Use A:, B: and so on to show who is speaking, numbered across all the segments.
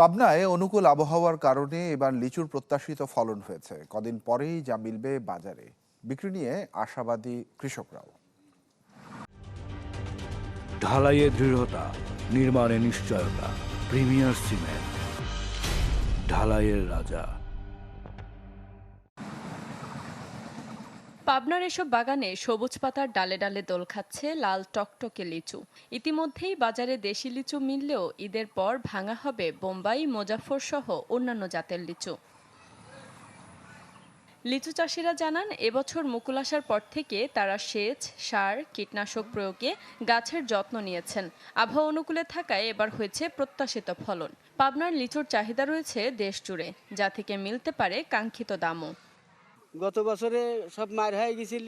A: পাবনায় অনুকূল আবহাওয়ার কারণে এবার লিচুর প্রত্যাশিত ফলন হয়েছে। কদিন পরেই যা মিলবে বাজারে, বিক্রি নিয়ে আশাবাদী কৃষকরাও।
B: ঢালাইয়ে দৃঢ়তা, নির্মাণে নিশ্চয়তা। প্রিমিয়ার সিমেন্ট, ঢালাইয়ের রাজা।
C: পাবনার এসব বাগানে সবুজ পাতার ডালে ডালে দোল খাচ্ছে লাল টকটকে লিচু। ইতিমধ্যেই বাজারে দেশি লিচু মিললেও ঈদের পর ভাঙা হবে বোম্বাই, মোজাফফর সহ অন্যান্য জাতের লিচু। লিচু চাষিরা জানান, এবছর মুকুল আসার পর থেকে তারা সেচ, সার, কীটনাশক প্রয়োগে গাছের যত্ন নিয়েছেন। আবহাওয়া অনুকূলে থাকায় এবার হয়েছে প্রত্যাশিত ফলন। পাবনার লিচুর চাহিদা রয়েছে দেশ জুড়ে, যা থেকে মিলতে পারে কাঙ্ক্ষিত দামও।
D: গত বছরে সব মার হয়ে গেছিল,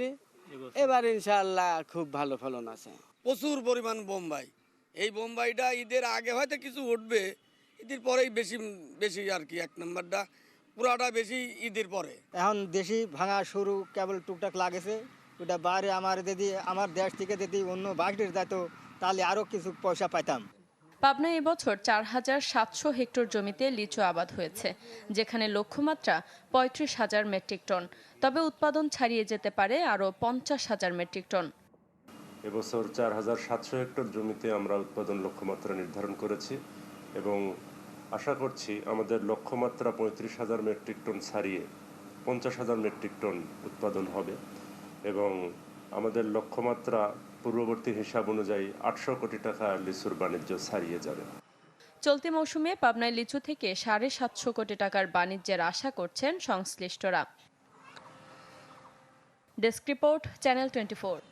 D: এবার ইনশাআল্লাহ খুব ভালো ফলন আছে।
E: প্রচুর পরিমাণ বোম্বাই। এই বোম্বাইটা ঈদের আগে হয়তো কিছু উঠবে, ঈদের পরেই বেশি বেশি আর কি। এক নম্বরটা পুরাটা বেশি ঈদের পরে।
F: এখন দেশি ভাঙা শুরু কেবল টুকটাক লাগেছে, ওটা বাইরে আমার দেশ থেকে যদি অন্য বাগড়ির যেত তাহলে আরও কিছু পয়সা পাইতাম।
C: পাবনায় এবছর ৪,৭০০ হেক্টর জমিতে লিচু আবাদ হয়েছে, যেখানে লক্ষ্যমাত্রা ৩৫,০০০ মেট্রিক টন। তবে উৎপাদন ছাড়িয়ে যেতে পারে আরও ৫০,০০০ মেট্রিক টন।
G: এবছর ৪,৭০০ হেক্টর জমিতে আমরা উৎপাদন লক্ষ্যমাত্রা নির্ধারণ করেছি এবং আশা করছি আমাদের লক্ষ্যমাত্রা ৩৫,০০০ মেট্রিক টন ছাড়িয়ে ৫০,০০০ মেট্রিক টন উৎপাদন হবে এবং আমাদের লক্ষ্যমাত্রা পূর্ববর্তী হিসাব অনুযায়ী ৮০০ কোটি টাকা লিচুর বাণিজ্য ছাড়িয়ে যাবে।
C: চলতি মৌসুমে পাবনায় লিচু থেকে ৭৫০ কোটি টাকার বাণিজ্যের আশা করছেন সংশ্লিষ্টরা। Desk report, channel 24।